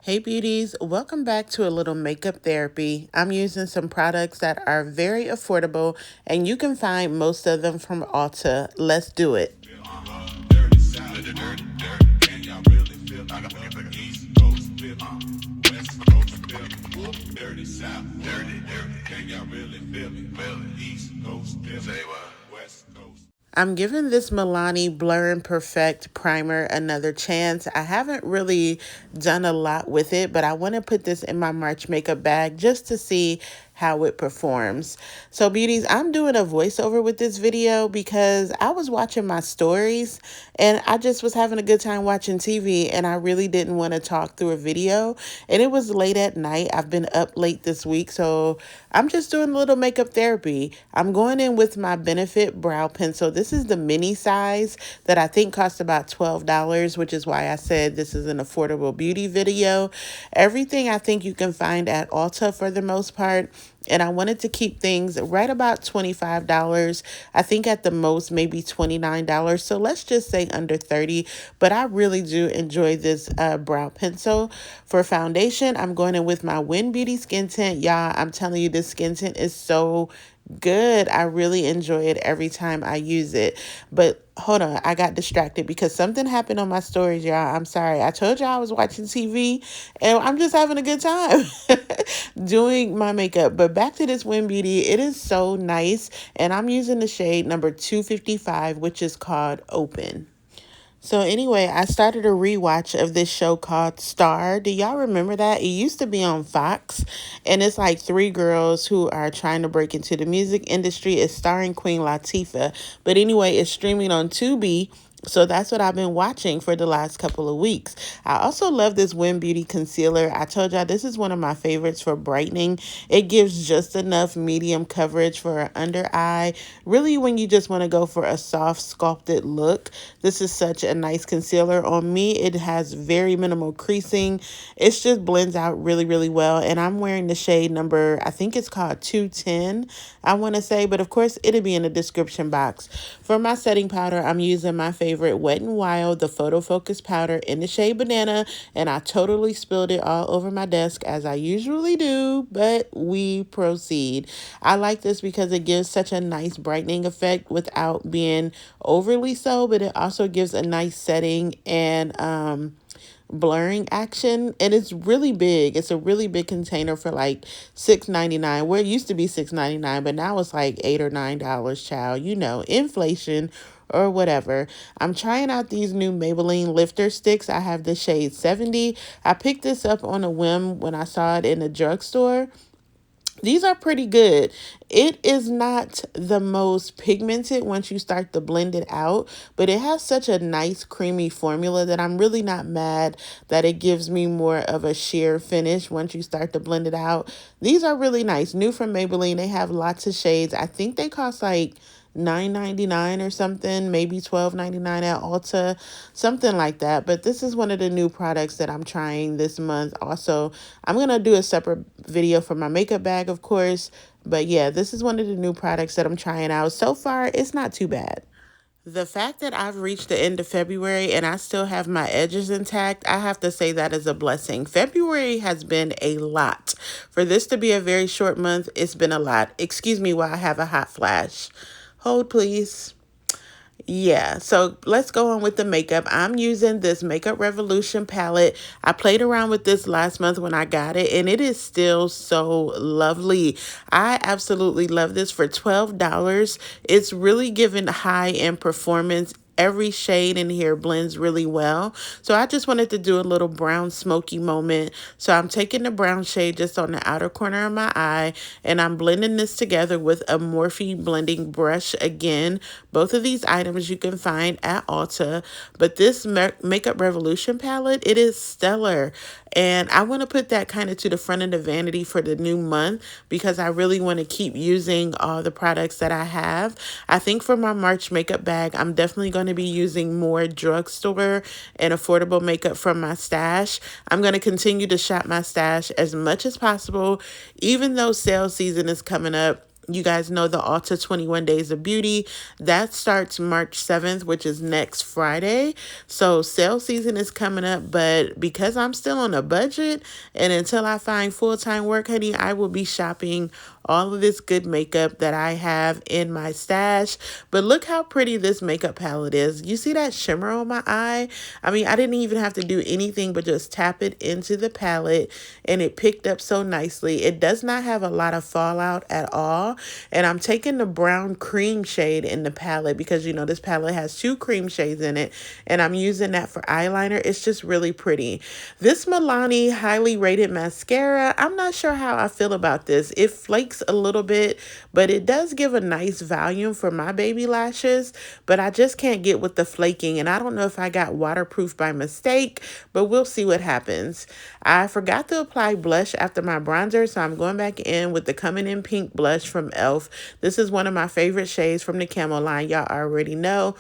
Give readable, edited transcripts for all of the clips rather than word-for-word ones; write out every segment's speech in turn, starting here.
Hey beauties, welcome back to a little makeup therapy. I'm using some products that are very affordable and you can find most of them from Ulta. Let's do it. I'm giving this Milani Blur and Perfect primer another chance. I haven't really done a lot with it, but I want to put this in my March makeup bag just to see how it performs. So beauties, I'm doing a voiceover with this video because I was watching my stories and I just was having a good time watching TV and I really didn't want to talk through a video. And it was late at night. I've been up late this week, so I'm just doing a little makeup therapy. I'm going in with my Benefit brow pencil. This is the mini size that I think costs about $12, which is why I said this is an affordable beauty video. Everything I think you can find at Ulta for the most part. And I wanted to keep things right about $25. I think at the most maybe $29. So let's just say under 30. But I really do enjoy this brow pencil. For foundation, I'm going in with my Win Beauty Skin Tint. Y'all, I'm telling you, this skin tint is so good. I really enjoy it every time I use it. But hold on, I got distracted because something happened on my stories, y'all. I'm sorry. I told y'all I was watching TV and I'm just having a good time doing my makeup. But back to this Win Beauty, it is so nice. And I'm using the shade number 255, which is called Open. So anyway, I started a rewatch of this show called Star. Do y'all remember that? It used to be on Fox, and it's like three girls who are trying to break into the music industry. It's starring Queen Latifah. But anyway, it's streaming on Tubi. So that's what I've been watching for the last couple of weeks. I also love this Win Beauty concealer. I told y'all this is one of my favorites for brightening. It gives just enough medium coverage for an under eye. Really, when you just want to go for a soft sculpted look, this is such a nice concealer. On me, it has very minimal creasing. It just blends out really, really well. And I'm wearing the shade number, I think it's called 210, I want to say. But of course, it'll be in the description box. For my setting powder, I'm using my favorite Wet n Wild, the Photo Focus powder in the shade Banana. And I totally spilled it all over my desk as I usually do. But we proceed. I like this because it gives such a nice brightening effect without being overly so, but it also gives a nice setting and blurring action, and it's really big. It's a really big container for like $6.99, where it used to be $6.99, but now it's like $8 or $9, child. You know, inflation or whatever. I'm trying out these new Maybelline lifter sticks. I have the shade 70. I picked this up on a whim when I saw it in the drugstore. These are pretty good. It is not the most pigmented once you start to blend it out, but it has such a nice creamy formula that I'm really not mad that it gives me more of a sheer finish once you start to blend it out. These are really nice. New from Maybelline. They have lots of shades. I think they cost like $9.99 or something, maybe $12.99 at Ulta, something like that. But this is one of the new products that I'm trying this month. Also, I'm going to do a separate video for my makeup bag, of course. But yeah, this is one of the new products that I'm trying out. So far, it's not too bad. The fact that I've reached the end of February and I still have my edges intact, I have to say that is a blessing. February has been a lot. For this to be a very short month, it's been a lot. Excuse me while I have a hot flash. Hold, please. Yeah, so let's go on with the makeup. I'm using this Makeup Revolution palette. I played around with this last month when I got it, and it is still so lovely. I absolutely love this for $12. It's really giving high-end performance. Every shade in here blends really well. So I just wanted to do a little brown smoky moment. So I'm taking the brown shade just on the outer corner of my eye, and I'm blending this together with a Morphe blending brush again. Both of these items you can find at Ulta, but this Makeup Revolution palette, it is stellar. And I want to put that kind of to the front of the vanity for the new month because I really want to keep using all the products that I have. I think for my March makeup bag, I'm definitely going to be using more drugstore and affordable makeup from my stash. I'm going to continue to shop my stash as much as possible, even though sale season is coming up. You guys know the Ulta 21 Days of Beauty. That starts March 7th, which is next Friday. So sale season is coming up, but because I'm still on a budget and until I find full-time work, honey, I will be shopping all of this good makeup that I have in my stash. But look how pretty this makeup palette is. You see that shimmer on my eye? I mean, I didn't even have to do anything but just tap it into the palette and it picked up so nicely. It does not have a lot of fallout at all. And I'm taking the brown cream shade in the palette because, you know, this palette has two cream shades in it. And I'm using that for eyeliner. It's just really pretty. This Milani highly rated mascara, I'm not sure how I feel about this. It flakes a little bit, but it does give a nice volume for my baby lashes. But I just can't get with the flaking. And I don't know if I got waterproof by mistake, but we'll see what happens. I forgot to apply blush after my bronzer, so I'm going back in with the Coming in Pink blush from e.l.f. This is one of my favorite shades from the Camo line. Y'all already know.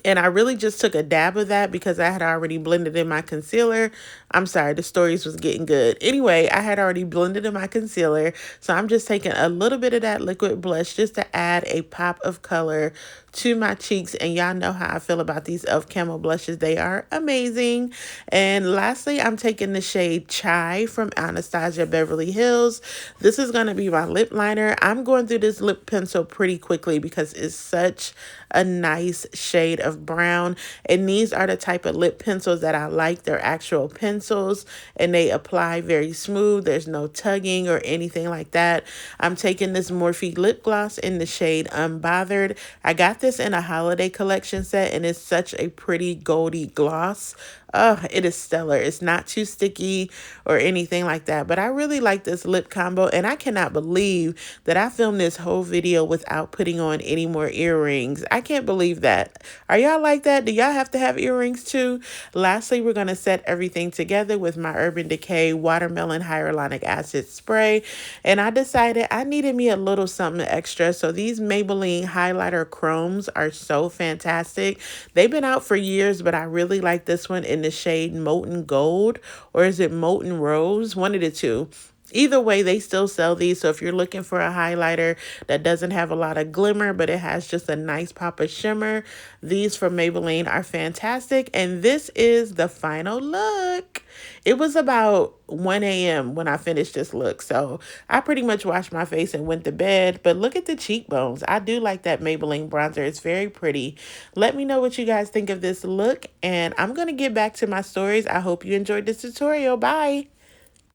And I really just took a dab of that because I had already blended in my concealer. I'm sorry, the stories was getting good. Anyway, I had already blended in my concealer. So I'm just taking a little bit of that liquid blush just to add a pop of color to my cheeks. And y'all know how I feel about these e.l.f. Camo blushes. They are amazing. And lastly, I'm taking the shade Chai from Anastasia Beverly Hills. This is going to be my lip liner. I'm going through this lip pencil pretty quickly because it's such a nice shade of brown. And these are the type of lip pencils that I like. They're actual pencils and they apply very smooth. There's no tugging or anything like that. I'm taking this Morphe lip gloss in the shade Unbothered. I got this in a holiday collection set and it's such a pretty goldy gloss. It is stellar. It's not too sticky or anything like that. But I really like this lip combo. And I cannot believe that I filmed this whole video without putting on any more earrings. I can't believe that. Are y'all like that? Do y'all have to have earrings too? Lastly, we're going to set everything together with my Urban Decay Watermelon Hyaluronic Acid Spray. And I decided I needed me a little something extra. So these Maybelline Highlighter Chromes are so fantastic. They've been out for years, but I really like this one in the shade Molten Gold, or is it Molten Rose? One of the two. Either way, they still sell these. So if you're looking for a highlighter that doesn't have a lot of glimmer, but it has just a nice pop of shimmer, these from Maybelline are fantastic. And this is the final look. It was about 1 a.m. when I finished this look. So I pretty much washed my face and went to bed. But look at the cheekbones. I do like that Maybelline bronzer. It's very pretty. Let me know what you guys think of this look. And I'm going to get back to my stories. I hope you enjoyed this tutorial. Bye.